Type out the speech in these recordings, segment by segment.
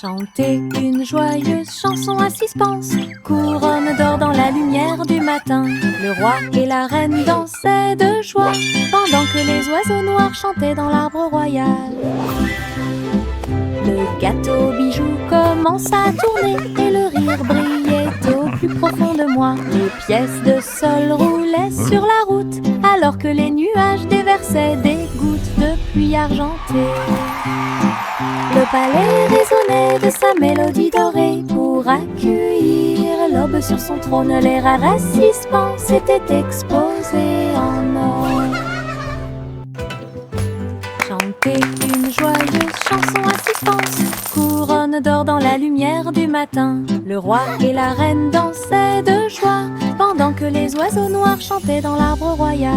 Chantez une joyeuse chanson à suspense, couronne d'or dans la lumière du matin. Le roi et la reine dansaient de joie, pendant que les oiseaux noirs chantaient dans l'arbre royal. Le gâteau bijou commença à tourner et le rire brillait au plus profond de moi. Les pièces de sol roulaient sur la route, alors que les nuages déversaient des gouttes de pluie argentée. Le palais résonnait de sa mélodie dorée pour accueillir l'aube sur son trône. Les rares assistants s'étaient exposés en or. Chantez une joyeuse chanson à suspense, couronne d'or dans la lumière du matin. Le roi et la reine dansaient de joie, pendant que les oiseaux noirs chantaient dans l'arbre royal.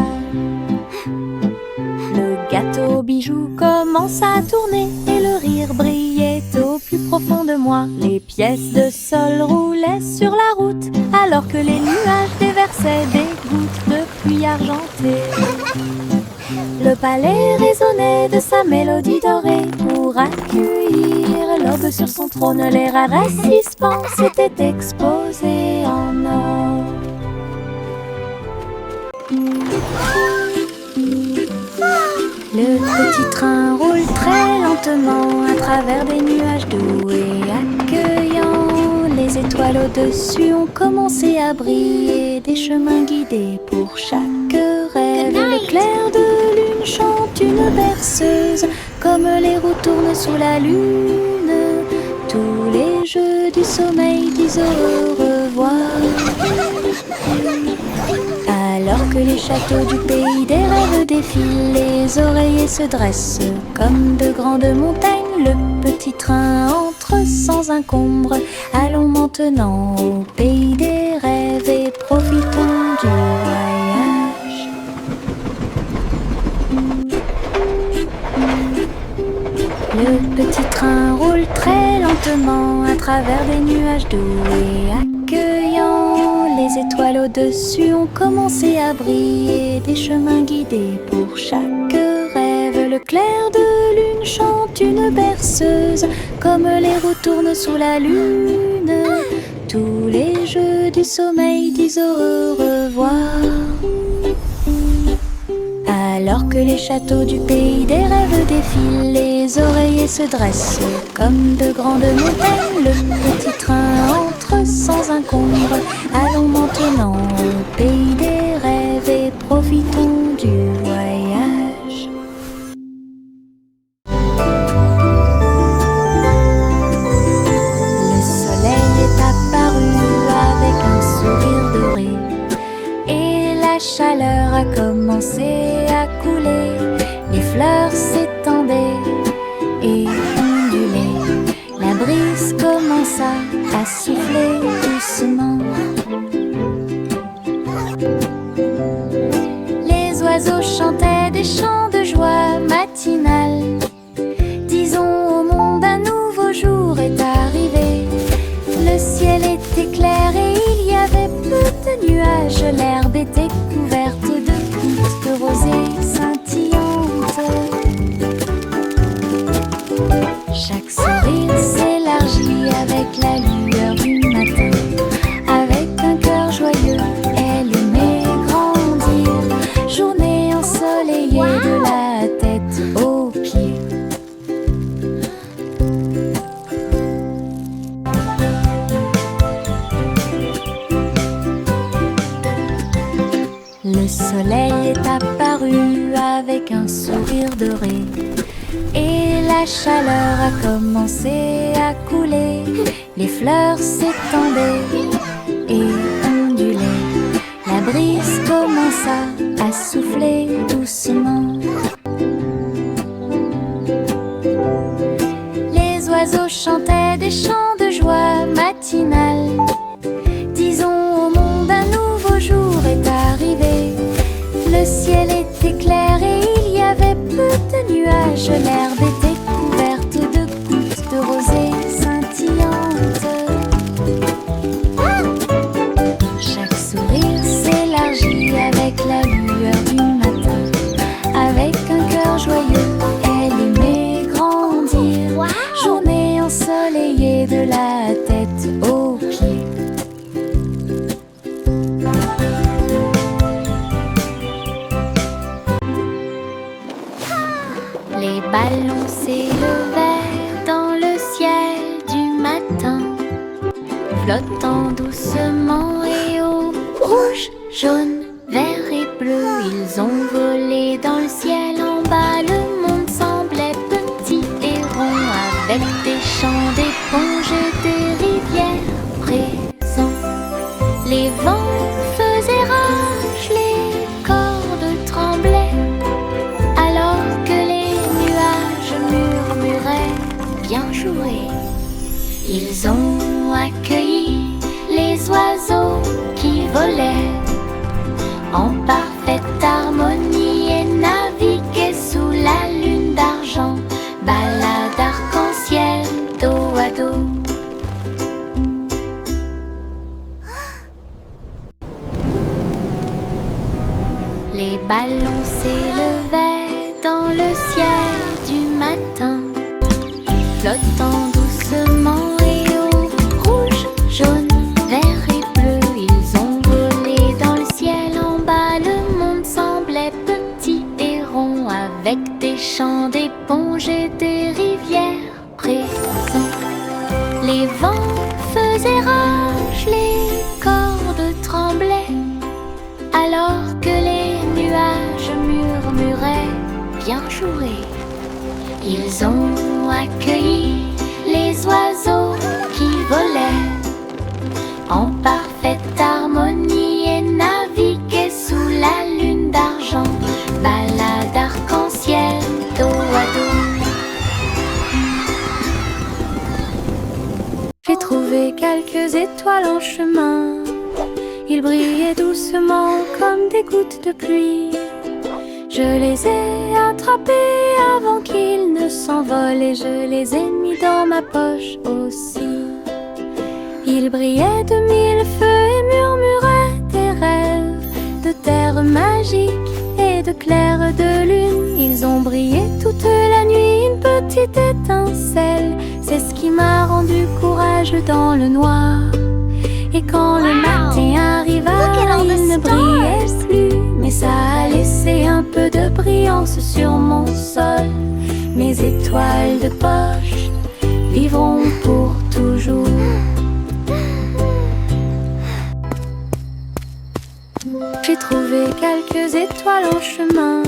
Le gâteau bijou commença à tourner et le rire brillait au plus profond de moi. Les pièces de sol roulaient sur la route, alors que les nuages déversaient des gouttes de pluie argentée. Le palais résonnait de sa mélodie dorée pour accueillir l'aube sur son trône. Les rares assistants s'étaient exposés en or. Le petit train roule très lentement à travers des nuages doux et accueillants. Les étoiles au-dessus ont commencé à briller, des chemins guidés pour chaque rêve. L'éclair de lune chante une berceuse, comme les roues tournent sous la lune. Tous les jeux du sommeil disent au revoir. Alors que les châteaux du pays des rêves défilent, les oreillers se dressent comme de grandes montagnes. Le petit train entre sans encombre. Allons maintenant au pays des rêves et profitons du voyage. Le petit train roule très lentement à travers des nuages doux et accueillants. Les étoiles au-dessus ont commencé à briller, des chemins guidés pour chaque rêve. Le clair de lune chante une berceuse, comme les roues tournent sous la lune. Tous les jeux du sommeil disent au revoir. Alors que les châteaux du pays des rêves défilent, les oreillers se dressent comme de grandes montagnes. Le petit train entre sans encombre. Allons maintenant au pays des rêves et profitons du voyage. Le soleil est apparu avec un sourire doré et la chaleur a commencé à couler. Les fleurs s'étendaient et ondulaient. La brise commença à souffler doucement. Les oiseaux chantaient des chants de joie matinale. Disons au monde un nouveau jour est arrivé. Le ciel était clair et il y avait peu de nuages. L'herbe était couverte de gouttes de rosée scintillantes. Chaque sourire s'élargit avec la lueur du matin. Avec un cœur joyeux, elle aimait grandir. Journée ensoleillée de la tête aux pieds. Le soleil est apparu avec un sourire doré et la chaleur a commencé à couler. Les fleurs s'étendaient et ondulaient. La brise commença à souffler doucement. Les oiseaux chantaient des chants de joie matinale. Disons au monde un nouveau jour est arrivé. Le ciel était clair et il y avait peu de nuages. L'herbe était couverte de gouttes de rosée scintillantes. Chaque sourire s'élargit avec la lueur du matin. ballons s'élevaient dans le ciel du matin, flottant doucement et haut. Rouge, jaune, vert et bleu, ils ont volé dans le ciel. En bas, le monde semblait petit et rond, avec des champs d'éponges et des rivières présents. Les vents faisaient rage, les cordes tremblaient, alors que les nuages murmuraient bien joué. Ils ont accueilli les oiseaux qui volaient en parfaite harmonie et naviguaient sous la lune d'argent, balade arc-en-ciel dos à dos. Les ballons s'élevaient dans le ciel du matin, flottant doucement et haut. Rouge, jaune, vert et bleu, ils ont volé dans le ciel. En bas, le monde semblait petit et rond, avec des champs d'éponges et des rivières présents. Les vents faisaient rage, les cordes tremblaient, alors que les nuages murmuraient bien joué. Ils ont accueilli les oiseaux qui volaient en parfaite harmonie et naviguaient sous la lune d'argent, balade arc-en-ciel dos à dos. J'ai trouvé quelques étoiles en chemin, ils brillaient doucement comme des gouttes de pluie. Je les ai attrapés avant qu'ils ne s'envolent et je les ai mis dans ma poche aussi. Ils brillaient de mille feux et murmuraient des rêves de terre magique et de clair de lune. Ils ont brillé toute la nuit, une petite étincelle, c'est ce qui m'a rendu courageux dans le noir. Et quand le matin arriva, il ne brillait plus, mais ça a laissé un peu de brillance sur mon sol. Mes étoiles de poche vivront pour toujours. J'ai trouvé quelques étoiles en chemin,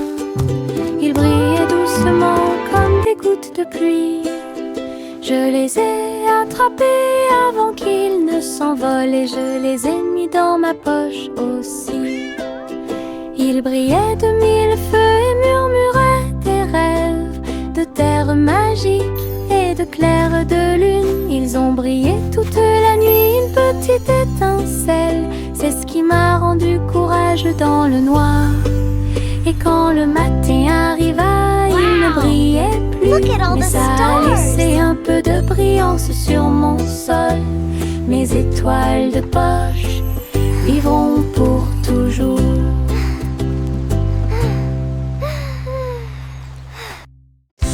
ils brillaient doucement comme des gouttes de pluie. Je les ai attrapés avant qu'ils ne s'envolent et je les ai mis dans ma poche aussi. Ils brillaient de mille feux et murmuraient des rêves de terre magique et de clair de lune. Ils ont brillé toute la nuit, une petite étincelle, c'est ce qui m'a rendu courageux dans le noir. Et quand le matin arriva, il ne brillait plus, mais ça a laissé un peu de brillance sur mon sol. Mes étoiles de poche vivront pour toujours.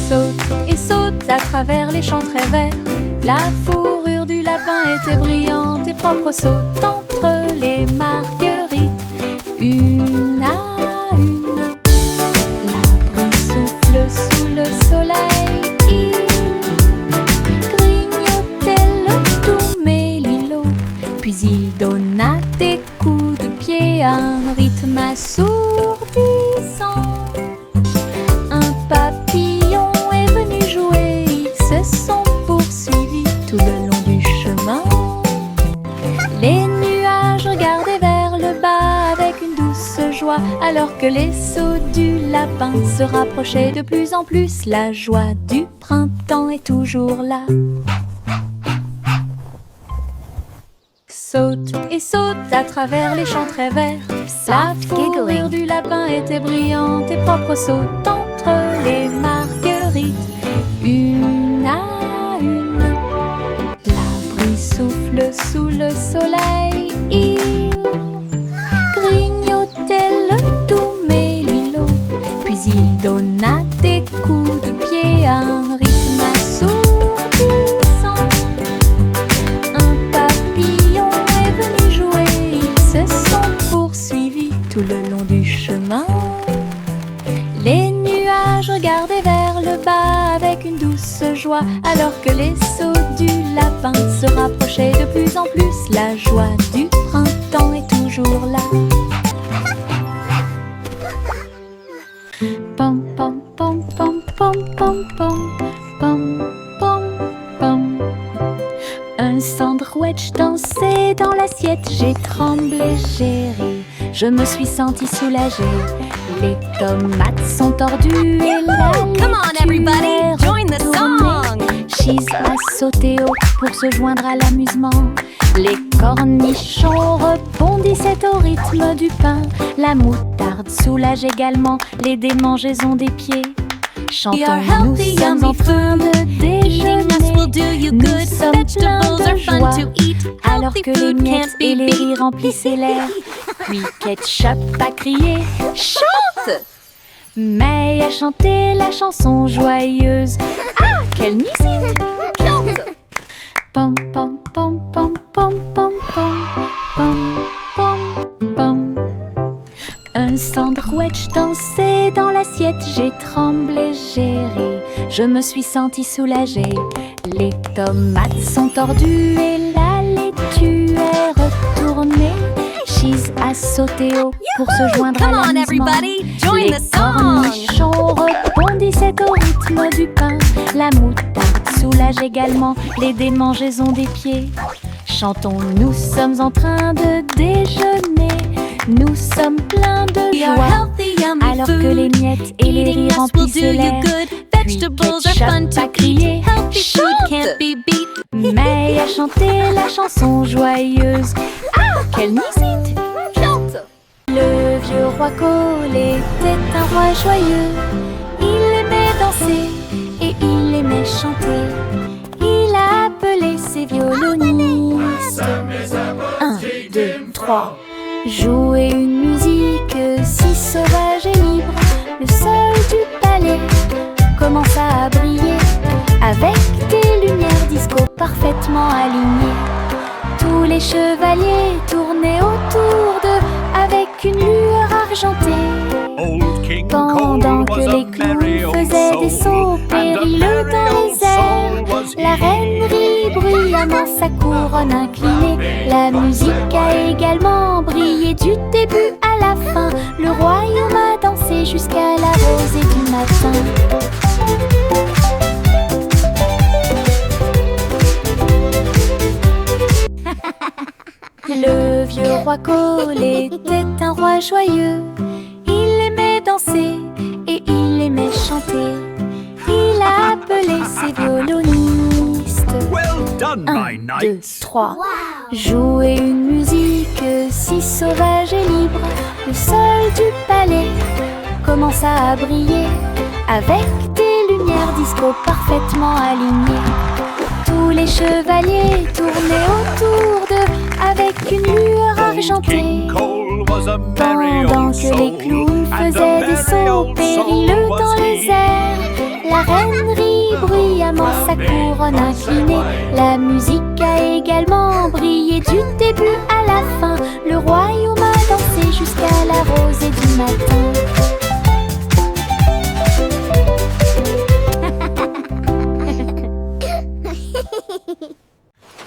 Saute et saute à travers les champs très verts, la fourrure du lapin était brillante et propre. Saute entre les marguerites, une à une. La brume souffle sous le soleil, grignotait le doux mélilo, puis il donna des coups de pied à un rythme assourdissant. Un papillon est venu jouer, ils se sont poursuivis tout le long du chemin. Les nuages regardaient vers le bas avec une douce joie, alors que les sauts du lapin se rapprochaient de plus en plus. La joie du printemps est toujours là. Saute et saute à travers les champs très verts, la fourrure du lapin était brillante et propre. Saute entre les marguerites, une à une. La brume souffle sous le soleil, il grignotait le doux mélilo, puis il donna des coups de pied à un rythme assourdissant. Un papillon est venu jouer, ils se sont poursuivis tout le long du chemin. Les nuages regardaient vers le bas avec une douce joie, alors que les sauts du lapin se rapprochaient de plus en plus. La joie du printemps est toujours là. Pom pom pom pom pom pom pom pom pom pom. Un sandwich dansait dans l'assiette. J'ai tremblé, j'ai ri, je me suis sentie soulagée. Les tomates sont tordues et la Come on everybody, join the song. Cheese a sauté haut pour se joindre à l'amusement. Les cornichons rebondissaient au rythme du pain. La moutarde soulage également les démangeaisons des pieds. Chantons, nous sommes en train de déjeuner. Nous sommes pleins de joie, alors que les miettes et les riz remplissaient l'air. Puis Ketchup a crié « Chante !» May a chanté la chanson joyeuse. Ah, quelle musique! Chante! Pom pom pom pom pom pom pom pom pom pom. Un sandwich dansait dans l'assiette. J'ai tremblé, j'ai ri, je me suis sentie soulagée. Les tomates sont tordues et la laitue est retournée. Cheese a sauté haut pour se joindre à l'amusement. Everybody, join Les the song. cornichons rebondissaient au rythme du pain. La moutarde soulage également les démangeaisons des pieds. Chantons, nous sommes en train de déjeuner. Nous sommes pleins de joie, alors que les miettes et les riz remplissaient l'air. Puis Ketchup a crié « Chante !» May a chanté la chanson joyeuse. Ah, quelle musique! Chante! Le vieux roi Cole était un roi joyeux. Il aimait danser et il aimait chanter. Il a appelé ses violonistes. 1, 2, 3. Jouer une musique si sauvage et libre. Le sol du palais commença à briller avec des lumières disco parfaitement alignées. Tous les chevaliers tournaient autour d'eux avec une lueur argentée. Pendant que les clowns faisaient des sauts périlleux dans les airs, la reine rit bruyamment sa couronne inclinée. La musique a également brillé du début à la fin. Le royaume a dansé jusqu'à la rosée du matin. Le vieux roi Cole était un roi joyeux. Il aimait danser et il aimait chanter. Il a appelé ses violonistes. Well done, 1, 2, 3. Jouer une musique si sauvage et libre. Le sol du palais commença à briller avec des lumières disco parfaitement alignées. Tous les chevaliers tournaient autour d'eux avec une lueur argentée. Pendant que les clowns faisaient des sauts périlleux dans les airs, la reine rit bruyamment sa couronne inclinée. La musique a également brillé du début à la fin. Le royaume a dansé jusqu'à la rosée du matin.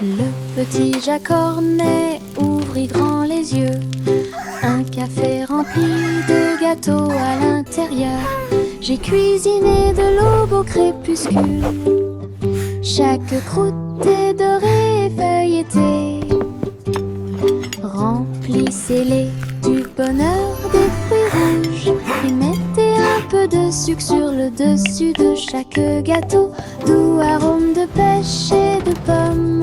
Le petit Jacques Cornet ouvrit grand les yeux. Un café rempli de gâteaux à l'intérieur. J'ai cuisiné de l'aube au crépuscule. Chaque croûte est dorée et feuilletée. Remplissez-les du bonheur des fruits rouges et mettez un peu de sucre sur le dessus de chaque gâteau. Doux arôme de pêche et de pommes.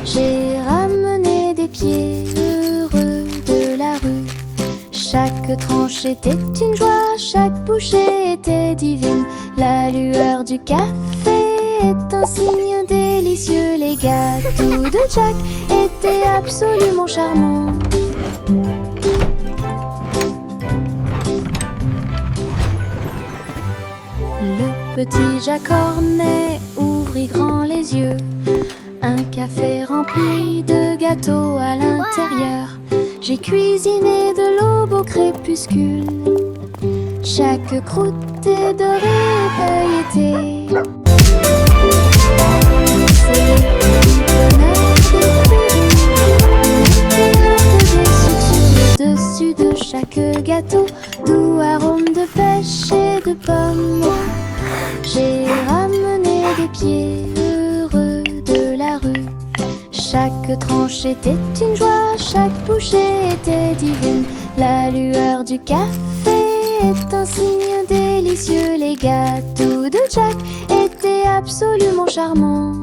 J'ai ramené des pieds heureux de la rue. Chaque tranche était une joie, chaque bouchée était divine. La lueur du café est un signe délicieux. Les gâteaux de Jack étaient absolument charmants. Le petit Jacques Cornet ouvrit grand les yeux. Un café rempli de gâteaux à l'intérieur. J'ai cuisiné de l'aube au crépuscule. Chaque croûte chanter, dorée, feuilletée. Dessus de chaque gâteau, doux arôme de pêche et de pommes. J'ai ramené des pieds heureux de la rue. Chaque tranche était une joie, chaque bouchée était divine. La lueur du café est un signe délicieux. Les gâteaux de Jack étaient absolument charmants.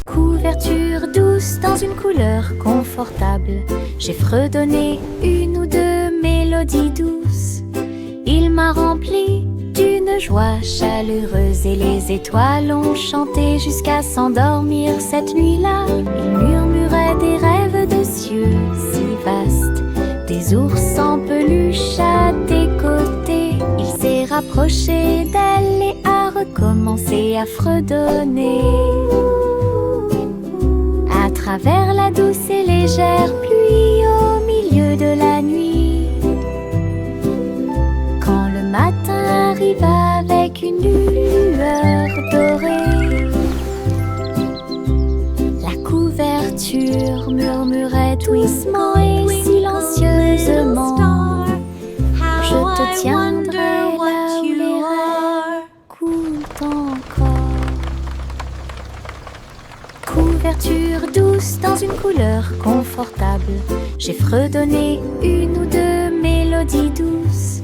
Couverture douce dans une couleur confortable. J'ai fredonné une ou deux mélodies douces. Il m'a rempli d'une joie chaleureuse et les étoiles ont chanté jusqu'à s'endormir cette nuit-là. Il murmurait des rêves de cieux si vastes, des ours en peluche à tes côtés. Il s'est rapproché d'elle et a recommencé à fredonner. À travers la douce et légère pluie au milieu de la nuit, quand le matin arrive avec une lueur dorée, la couverture murmurait doucement et silencieusement: je te tiendrai là où les rêves coulent encore. Couverture douce dans une couleur confortable. J'ai fredonné une ou deux mélodies douces.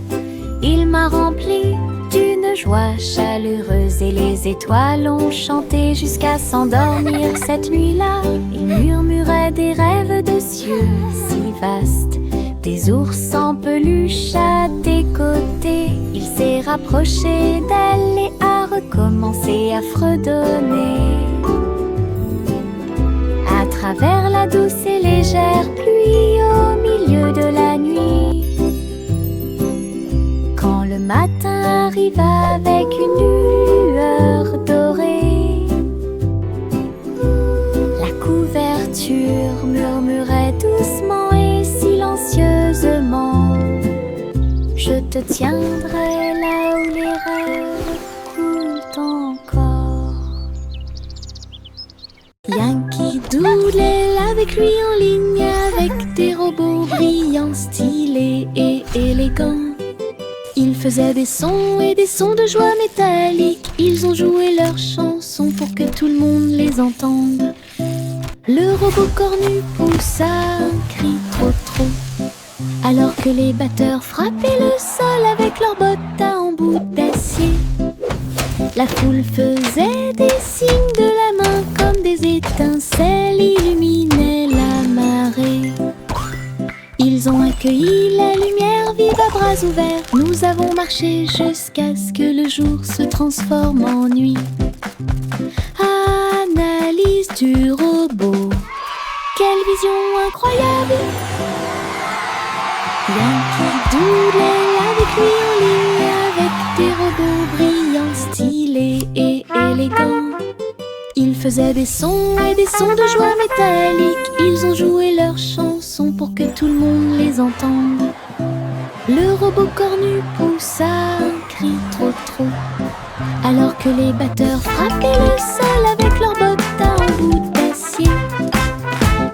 Il m'a rempli d'une joie chaleureuse et les étoiles ont chanté jusqu'à s'endormir cette nuit-là. Il murmurait des rêves de cieux si vastes, des ours en peluche à tes côtés. Il s'est rapproché d'elle et a recommencé à fredonner. À travers la douce et légère pluie au milieu de la nuit, quand le matin arrive avec une lueur dorée, la couverture murmurait doucement et silencieusement: je te tiendrai là où les rêves coulent encore. Yankee Doodle avec lui en ligne, avec des robots brillants, stylés et élégants. Ils faisaient des sons et des sons de joie métallique. Ils ont joué leurs chansons pour que tout le monde les entende. Le robot cornu poussa un cri trop, alors que les batteurs frappaient le sol avec leurs bottes à embout d'acier. La foule faisait des signes de la main comme des étincelles illuminaient la marée. Ils ont accueilli la lumière vive à bras ouverts. Nous avons marché jusqu'à ce que le jour se transforme en nuit. Analyse du robot, quelle vision incroyable! Yankee Doodle avec lui en ligne, avec des robots brillants, stylés et élégants. Ils faisaient des sons et des sons de joie métallique. Ils ont joué leurs chansons pour que tout le monde les entende. Le robot cornu poussa un cri trop, alors que les batteurs frappaient le sol avec leurs bottes à embout d'acier.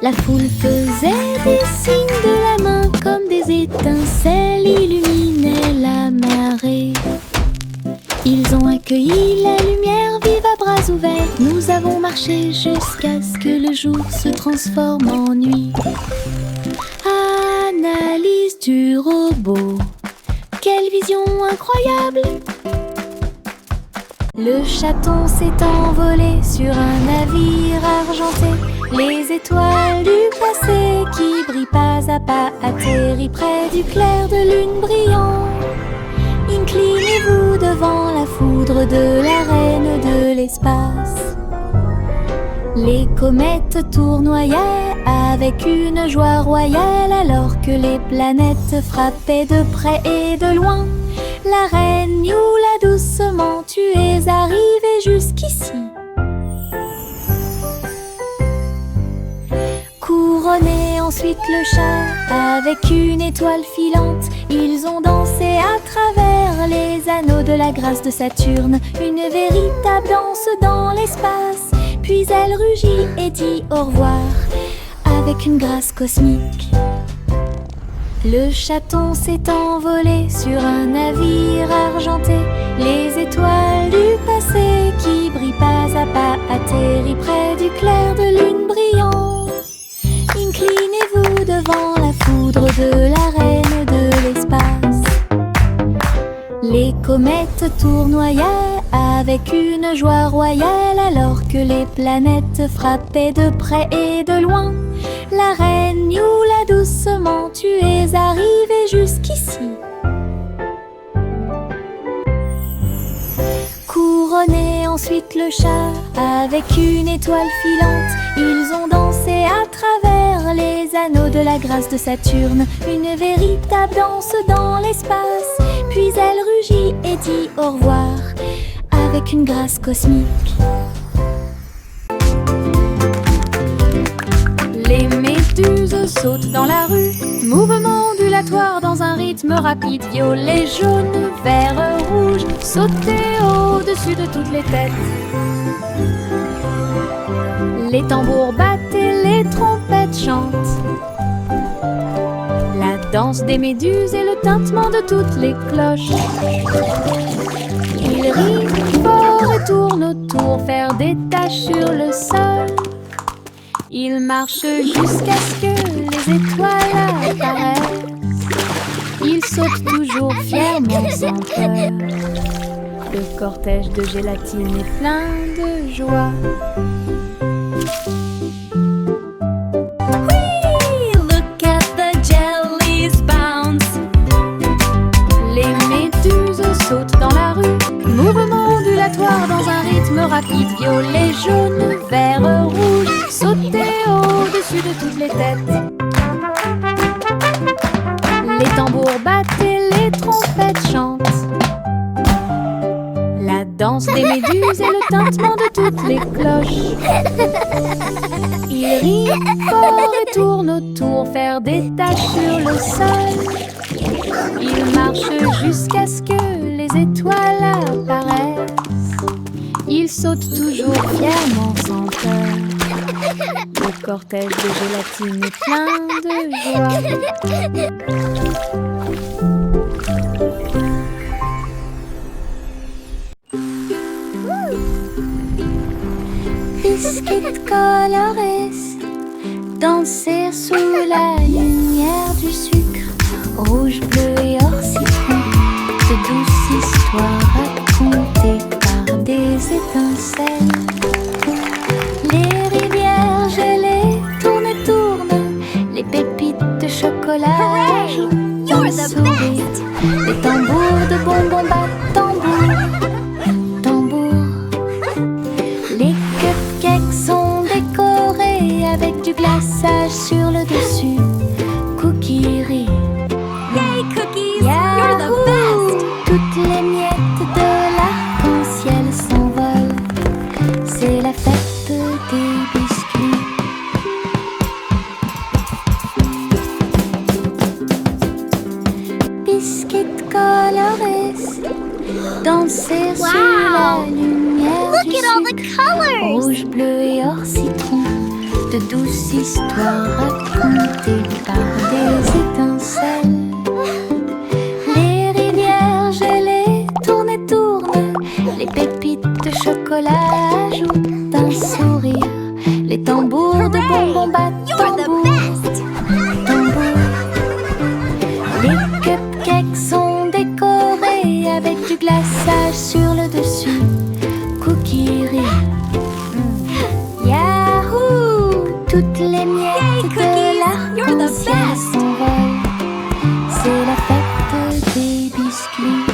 La foule faisait des signes de la main comme des étincelles illuminaient la marée. Ils ont accueilli la lumière vive à bras ouverts. Nous avons marché jusqu'à ce que le jour se transforme en nuit. Analyse du robot, quelle vision incroyable! Le chaton s'est envolé sur un navire argenté. Les étoiles du passé qui brillent pas à pas atterrissent près du clair de lune brillant. Inclinez-vous devant la foudre de la reine de l'espace. Les comètes tournoyaient avec une joie royale alors que les planètes frappaient de près et de loin. La reine Youla doucement, tu es arrivée jusqu'ici. Couronnée en ensuite le chat avec une étoile filante. Ils ont dansé à travers les anneaux de la grâce de Saturne, une véritable danse dans l'espace. Puis elle rugit et dit au revoir avec une grâce cosmique. Le chaton s'est envolé sur un navire argenté. Les étoiles du passé qui brillent pas à pas atterrissent près du clair de lune brillant. Inclinez-vous devant la foudre de la reine de l'espace. Les comètes tournoyaient avec une joie royale alors que les planètes frappaient de près et de loin. La reine Youla, doucement, tu es arrivée jusqu'ici. Couronné ensuite le chat avec une étoile filante. Ils ont dansé à travers les anneaux de la grâce de Saturne, une véritable danse dans l'espace. Puis elle rugit et dit au revoir avec une grâce cosmique. Les méduses sautent dans la rue, mouvement ondulatoire dans un rythme rapide. Violet, jaune, vert, rouge, sauter au-dessus de toutes les têtes. Les tambours battent et les trompettes chantent. La danse des méduses et le tintement de toutes les cloches. Ils rient fort et tournent autour, faire des taches sur le sol. Ils marchent jusqu'à ce que les étoiles apparaissent. Ils sautent toujours fièrement sans peur. Le cortège de gélatine est plein de joie. Whee! Look at the jellies bounce. Les méduses sautent dans la rue, mouvement ondulatoire dans un rythme rapide. Violet, jaune, vert, rouge, sauter au-dessus de toutes les têtes. Les tambours battent et les trompettes chantent. La danse des méduses et le tintement de toutes les cloches. Ils rient fort et tournent autour, faire des taches sur le sol. Ils marchent jusqu'à ce que les étoiles apparaissent. Ils sautent toujours fièrement sans peur. Le cortège de gélatine est plein de joie. Biscuit colorés, danser sous la lumière du sucre. Rouge, bleu et or citron, de douces histoires racontées par des étincelles. Les rivières gelées tournent et tournent, les pépites de chocolat jouent d'un sourire. Les tambours de bonbons battent tambour, tambour. Les cupcakes sont décorés avec du glaçage sur le dessus. Cookies rient. Yay, cookies! You're the best! Toutes les miettes de l'arc-en-ciel s'envolent. C'est la fête des biscuits. Biscuits colorés, danser sous la lumière Look du at all the sucre. colors! Rouge, bleu et or citron, de douces histoires racontées par des étincelles. Les rivières gelées tournent et tournent, les pépites de chocolat ajoutent un sourire. Les tambours de bonbons battent You're the tambour, best! tambour. Les cupcakes sont décorés avec du glaçage sur le dessus. Cookies rient. Yahoo! Toutes les miettes de l'arc-en-ciel s'envolent. C'est la fête des biscuits.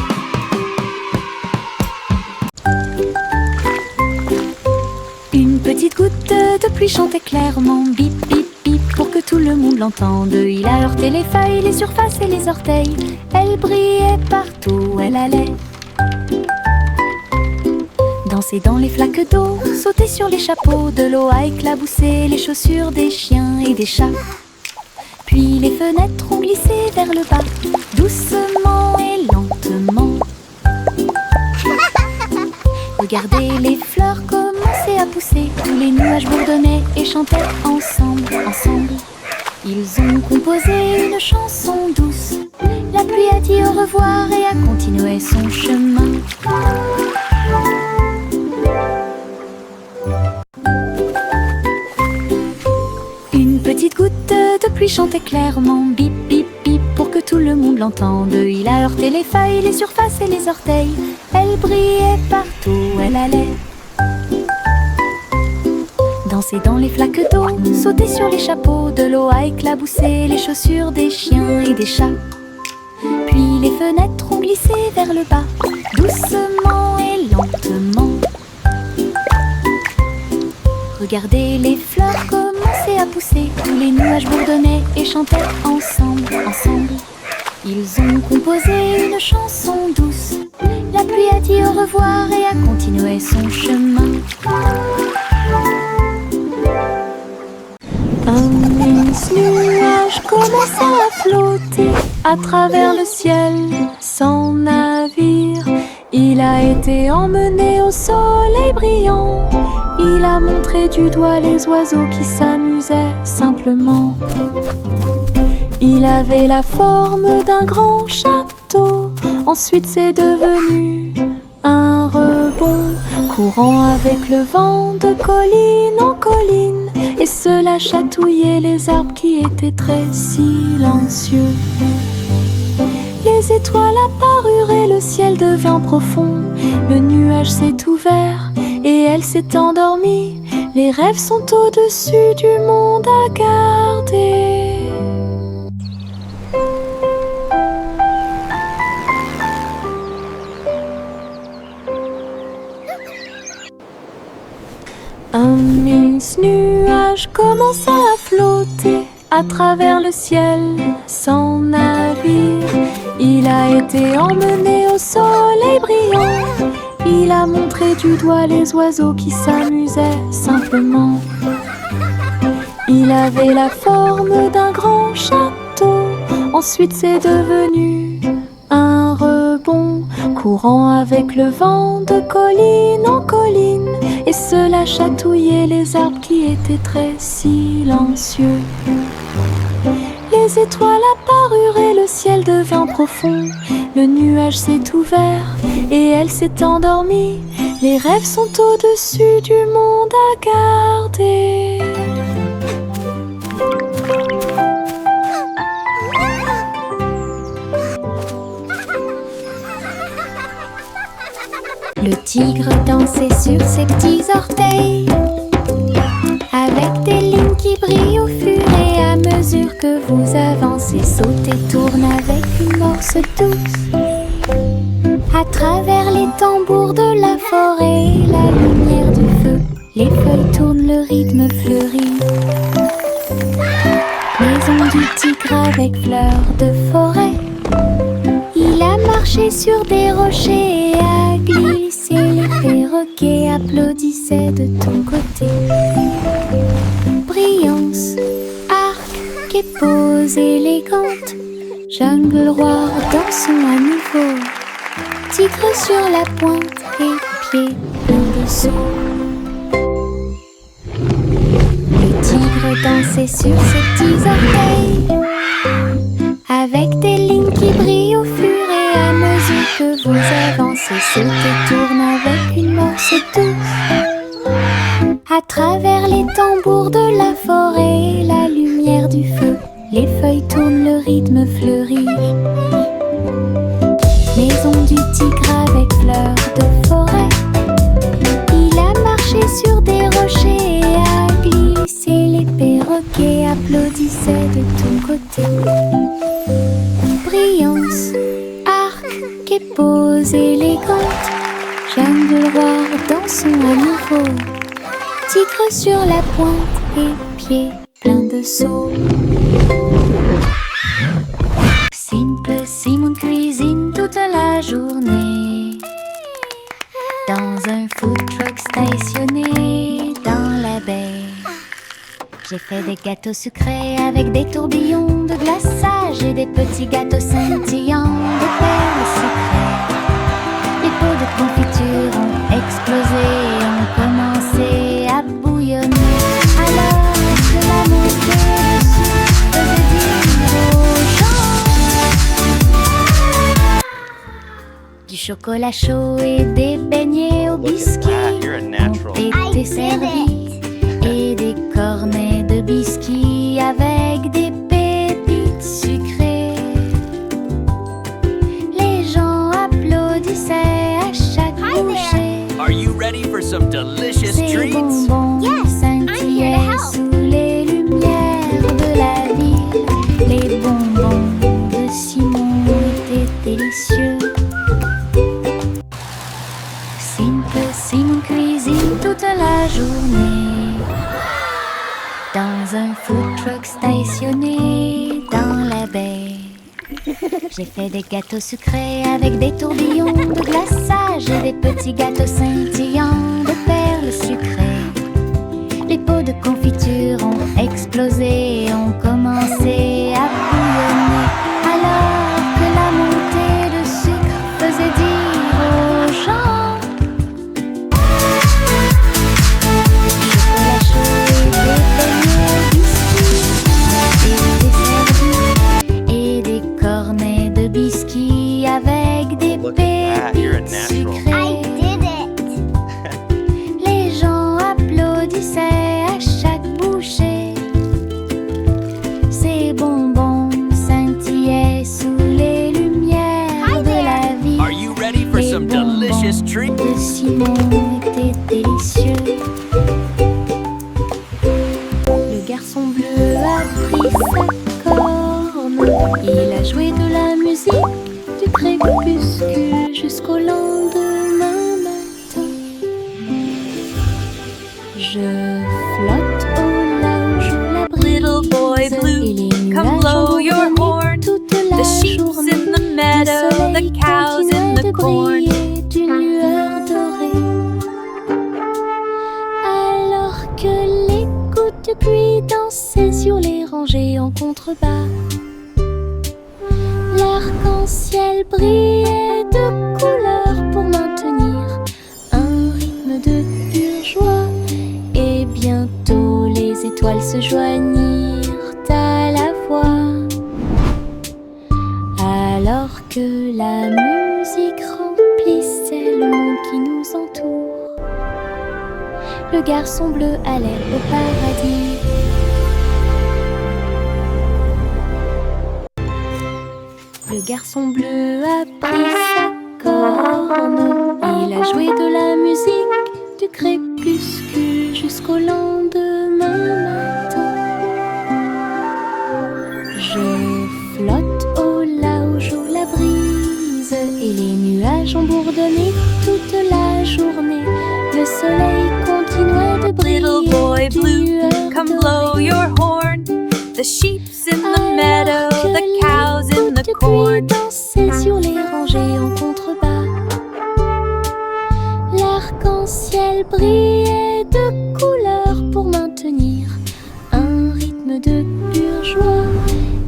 Une petite goutte de pluie chantait clairement, bip bip bip, pour que tout le monde l'entende. Il a heurté les feuilles, les surfaces et les orteils. Elle brillait partout où elle allait. Danser dans les flaques d'eau, sauter sur les chapeaux, de l'eau a éclaboussé les chaussures des chiens et des chats. Puis les fenêtres ont glissé vers le bas, doucement et lentement. Regardez les fleurs commencer à pousser, tous les nuages bourdonnaient et chantaient ensemble, ensemble. Ils ont composé une chanson douce. La pluie a dit au revoir et a continué son chemin. Une petite goutte de pluie chantait clairement, bip bip bip, pour que tout le monde l'entende. Il a heurté les feuilles, les surfaces et les orteils. Elle brillait partout où elle allait. Danser dans les flaques d'eau, sauter sur les chapeaux, de l'eau a éclaboussé les chaussures des chiens et des chats. Puis les fenêtres ont glissé vers le bas, doucement et lentement. Regardez les fleurs commencer à pousser, tous les nuages bourdonnaient et chantaient ensemble, ensemble. Ils ont composé une chanson douce. La pluie a dit au revoir et a continué son chemin. Un mince nuage commença à flotter à travers le ciel sans navire. Il a été emmené au soleil brillant. Il a montré du doigt les oiseaux qui s'amusaient simplement. Il avait la forme d'un grand château. Ensuite c'est devenu un rebond, courant avec le vent de colline en colline. Et cela chatouillait les arbres qui étaient très silencieux. Les étoiles apparurent et le ciel devint profond. Le nuage s'est ouvert et elle s'est endormie. Les rêves sont au-dessus du monde à garder. Un mince nuage commença à flotter à travers le ciel sans navire. Il a été emmené au soleil brillant. Il a montré du doigt les oiseaux qui s'amusaient simplement. Il avait la forme d'un grand château. Ensuite c'est devenu un rebond, courant avec le vent de colline en colline. Et cela chatouillait les arbres qui étaient très silencieux. Les étoiles apparurent et le ciel devint profond. Le nuage s'est ouvert et elle s'est endormie. Les rêves sont au-dessus du monde à garder. Le tigre dansait sur ses petits orteils, avec des lignes qui brillent au fur et à mesure que vous avancez. Sautez, tourne avec une morse douce, à travers les tambours de la forêt et la lumière du feu. Les feuilles tournent, le rythme fleurit. Maison du tigre avec fleurs de forêt. Il a marché sur des rochers et a glissé. Les perroquets applaudissaient de ton côté. Brillance, arc et pose élégante. Jungle roi, dansons à nouveau. Tigre sur la pointe et pieds pleins de saut. Le tigre dansait sur ses petits orteils, avec des lignes qui brillent au fur et à mesure que vous avancez. Sautez, tourne avec une morse douce, à travers les tambours de la forêt et la lumière du feu. Les feuilles tournent, le rythme fleurit. Maison du tigre avec fleurs de forêt. Il a marché sur des rochers et a glissé. Les perroquets applaudissaient de ton côté. Brillance, arc et pose élégante. Jungle roi, dansons à nouveau. Tigre sur la pointe et pieds pleins de sauts. Simple Simon cuisine toute la journée dans un food truck stationné dans la baie. J'ai fait des gâteaux sucrés avec des tourbillons petits gâteaux scintillants de perles sucrées. Les pots de confiture ont explosé et ont commencé à bouillonner. Alors que la montée du sucre faisait dire aux gens du chocolat chaud et des beignets au biscuit ont été servis et des cornets de biscuits avec des pépites sucrées. Les gens applaudissaient à chaque bouchée. Are you ready for some delicious Ces treats? bonbons scintillaient sous les lumières de la ville. Les bonbons de Simon étaient délicieux. Simon cuisine toute la journée dans un food truck stationné dans la baie. J'ai fait des gâteaux sucrés avec des tourbillons de glaçage et des petits gâteaux scintillants de perles sucrées. Les pots de confiture ont explosé et ont commencé à bouillonner. Alors que la montée de sucre faisait dire aux gens chocolat chaud et des beignets au biscuit étaient servis et des cornets de biscuits avec des Look at that, you're a pépites natural. sucrées. Les gens applaudissaient à chaque bouchée. Ces bonbons scintillaient sous les lumières de la ville. Are you ready for Les some bonbons delicious treats? de Simon étaient délicieux. Le garçon bleu a pris sa corne. Il a joué de la musique du crépuscule jusqu'au lendemain matin. Je flotte au large où la brise. Little boy blue, Et les come nuages blow ont your bourdonné horn. toute la The sheep's journée. in the meadow, Le soleil the cows in continuait the de corn. briller d'une lueur dorée. Alors que les gouttes de pluie dansaient sur les rangées en contrebas, l'arc-en-ciel brillait de couleurs pour maintenir un rythme de pure joie. Et bientôt les étoiles se joignirent à la voix. Alors que la musique remplissait le monde qui nous entoure, le garçon bleu allait au paradis. Le garçon bleu a pris sa corne. Il a joué de la musique du crépuscule jusqu'au lendemain matin. Je flotte au large où la brise et les nuages ont bourdonné toute la journée. Le soleil continuait de briller. Little boy d'une blue, lueur come dorée. blow your horn. The sheep's in the Alors meadow, que the les cows in gouttes the de pluie corn. dansaient sur les rangées en contrebas, l'arc-en-ciel brillait de couleurs pour maintenir un rythme de pure joie.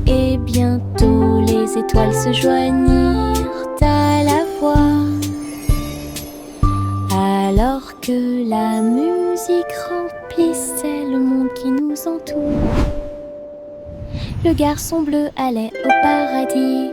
Et bientôt les étoiles se joignirent à la voix. Alors que la musique remplissait le monde qui nous entoure, le garçon bleu allait au paradis.